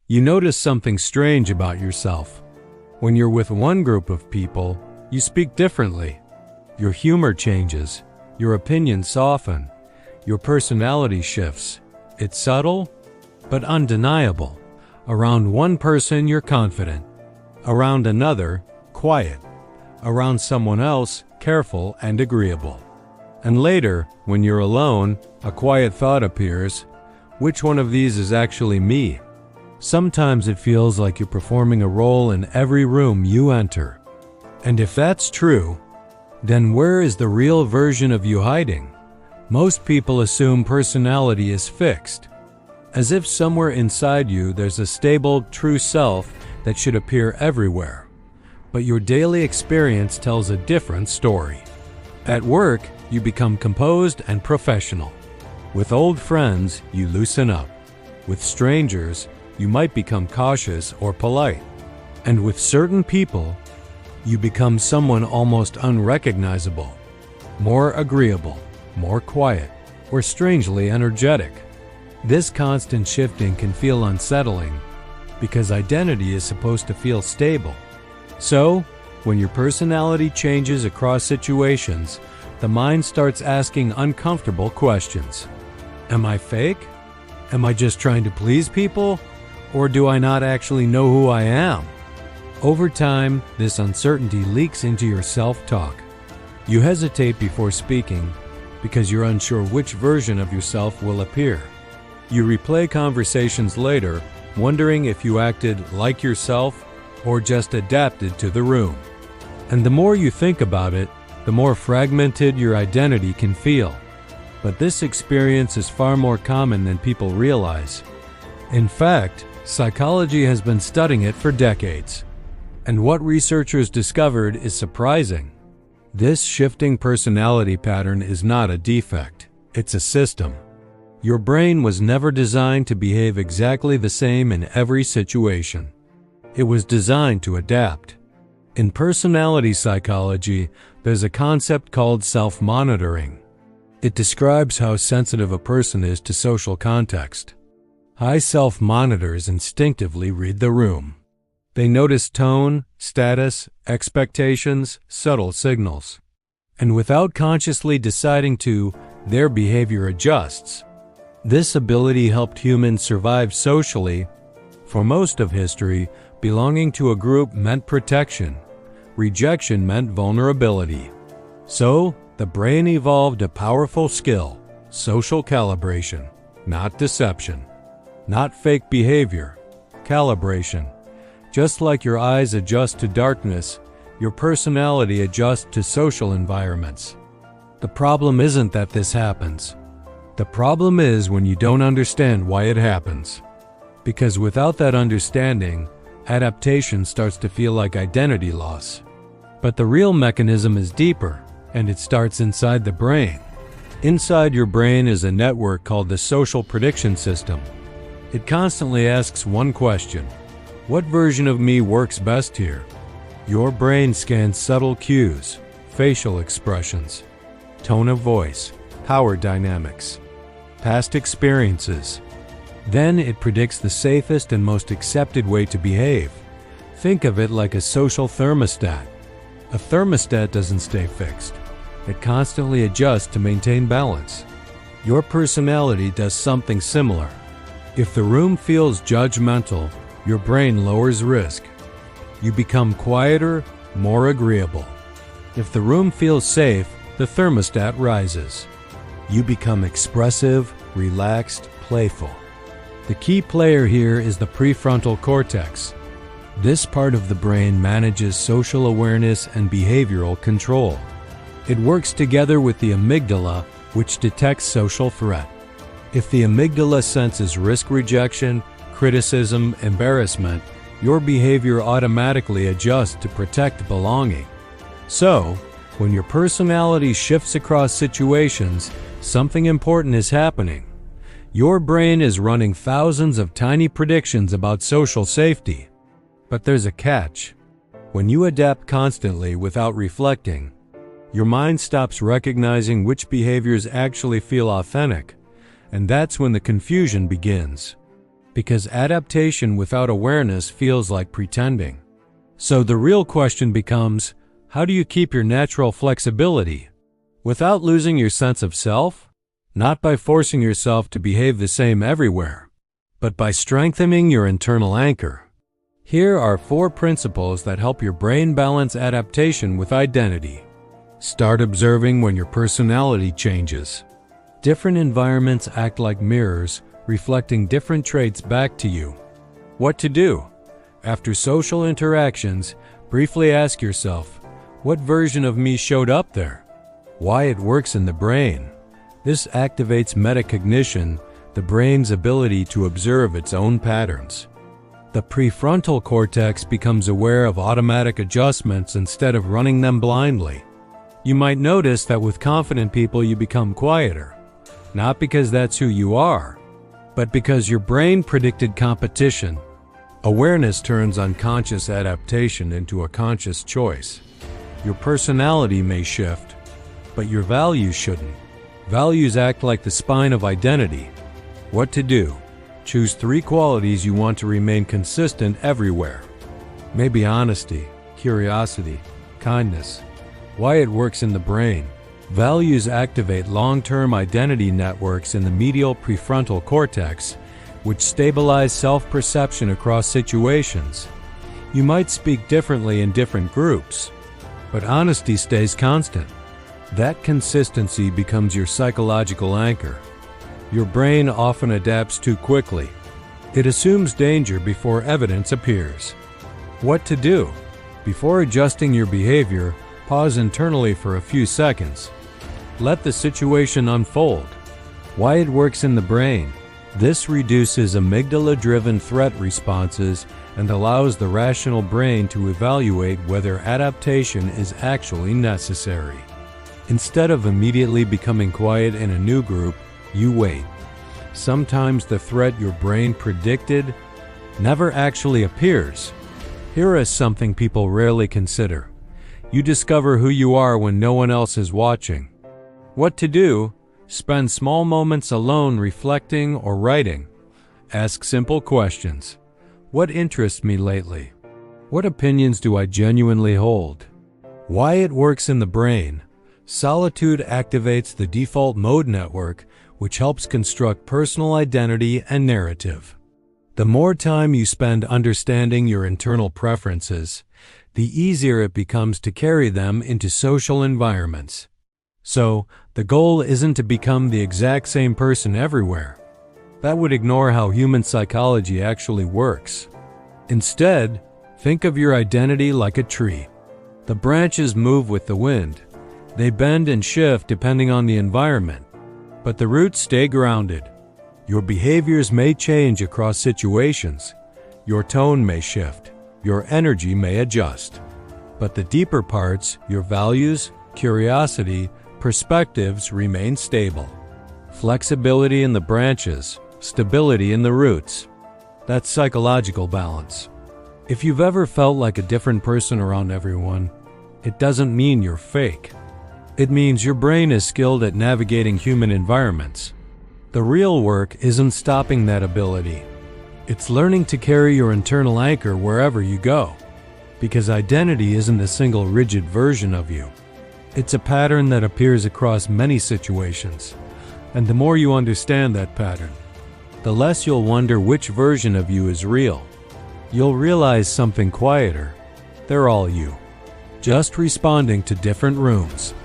You notice something strange about yourself. When you're with one group of people, you speak differently. Your humor changes, your opinions soften, your personality shifts. It's subtle, but undeniable. Around one person, you're confident. Around another, quiet. Around someone else, careful and agreeable. And later, when you're alone, a quiet thought appears. Which one of these is actually me? Sometimes it feels like you're performing a role in every room you enter. And if that's true, then where is the real version of you hiding? Most people assume personality is fixed, as if somewhere inside you there's a stable, true self that should appear everywhere. But your daily experience tells a different story. At work, you become composed and professional. With old friends, you loosen up. With strangers, you might become cautious or polite. And with certain people, you become someone almost unrecognizable, more agreeable, more quiet, or strangely energetic. This constant shifting can feel unsettling because identity is supposed to feel stable. So, when your personality changes across situations, the mind starts asking uncomfortable questions. Am I fake? Am I just trying to please people? Or do I not actually know who I am? Over time, this uncertainty leaks into your self-talk. You hesitate before speaking because you're unsure which version of yourself will appear. You replay conversations later, wondering if you acted like yourself or just adapted to the room. And the more you think about it, the more fragmented your identity can feel. But this experience is far more common than people realize. In fact, psychology has been studying it for decades. And what researchers discovered is surprising. This shifting personality pattern is not a defect, it's a system. Your brain was never designed to behave exactly the same in every situation. It was designed to adapt. In personality psychology, there's a concept called self-monitoring. It describes how sensitive a person is to social context. High self-monitors instinctively read the room. They notice tone, status, expectations, subtle signals. And without consciously deciding to, their behavior adjusts. This ability helped humans survive socially. For most of history, belonging to a group meant protection. Rejection meant vulnerability. So, the brain evolved a powerful skill, social calibration, not deception. Not fake behavior, calibration. Just like your eyes adjust to darkness, your personality adjusts to social environments. The problem isn't that this happens. The problem is when you don't understand why it happens. Because without that understanding, adaptation starts to feel like identity loss. But the real mechanism is deeper, and it starts inside the brain. Inside your brain is a network called the social prediction system. It constantly asks one question: what version of me works best here? Your brain scans subtle cues, facial expressions, tone of voice, power dynamics, past experiences. Then it predicts the safest and most accepted way to behave. Think of it like a social thermostat. A thermostat doesn't stay fixed. It constantly adjusts to maintain balance. Your personality does something similar. If the room feels judgmental, your brain lowers risk. You become quieter, more agreeable. If the room feels safe, the thermostat rises. You become expressive, relaxed, playful. The key player here is the prefrontal cortex. This part of the brain manages social awareness and behavioral control. It works together with the amygdala, which detects social threat. If the amygdala senses risk rejection, criticism, embarrassment, your behavior automatically adjusts to protect belonging. So, when your personality shifts across situations, something important is happening. Your brain is running thousands of tiny predictions about social safety. But there's a catch. When you adapt constantly without reflecting, your mind stops recognizing which behaviors actually feel authentic, and that's when the confusion begins. because adaptation without awareness feels like pretending. So the real question becomes, how do you keep your natural flexibility without losing your sense of self? Not by forcing yourself to behave the same everywhere, but by strengthening your internal anchor. Here are 4 principles that help your brain balance adaptation with identity. Start observing when your personality changes. Different environments act like mirrors, reflecting different traits back to you. What to do? After social interactions, briefly ask yourself, what version of me showed up there? Why it works in the brain. This activates metacognition, the brain's ability to observe its own patterns. The prefrontal cortex becomes aware of automatic adjustments instead of running them blindly. You might notice that with confident people you become quieter, not because that's who you are, but because your brain predicted competition. Awareness turns unconscious adaptation into a conscious choice. Your personality may shift, but your values shouldn't. Values act like the spine of identity. What to do? Choose 3 qualities you want to remain consistent everywhere. Maybe honesty, curiosity, kindness. Why it works in the brain. Values activate long-term identity networks in the medial prefrontal cortex, which stabilize self-perception across situations. You might speak differently in different groups, but honesty stays constant. That consistency becomes your psychological anchor. Your brain often adapts too quickly. It assumes danger before evidence appears. What to do? Before adjusting your behavior, pause internally for a few seconds. Let the situation unfold. Why it works in the brain. This reduces amygdala-driven threat responses and allows the rational brain to evaluate whether adaptation is actually necessary. Instead of immediately becoming quiet in a new group, you wait. Sometimes the threat your brain predicted never actually appears. Here is something people rarely consider. You discover who you are when no one else is watching. What to do? Spend small moments alone reflecting or writing. Ask simple questions. What interests me lately? What opinions do I genuinely hold? Why it works in the brain. Solitude activates the default mode network, which helps construct personal identity and narrative. The more time you spend understanding your internal preferences, the easier it becomes to carry them into social environments. So, the goal isn't to become the exact same person everywhere. That would ignore how human psychology actually works. Instead, think of your identity like a tree. The branches move with the wind. They bend and shift depending on the environment, but the roots stay grounded. Your behaviors may change across situations. Your tone may shift. Your energy may adjust. But the deeper parts, your values, curiosity, perspectives remain stable. Flexibility in the branches, stability in the roots. That's psychological balance. If you've ever felt like a different person around everyone, it doesn't mean you're fake. It means your brain is skilled at navigating human environments. The real work isn't stopping that ability. It's learning to carry your internal anchor wherever you go. Because identity isn't a single rigid version of you. It's a pattern that appears across many situations. And the more you understand that pattern, the less you'll wonder which version of you is real. You'll realize something quieter. They're all you, just responding to different rooms.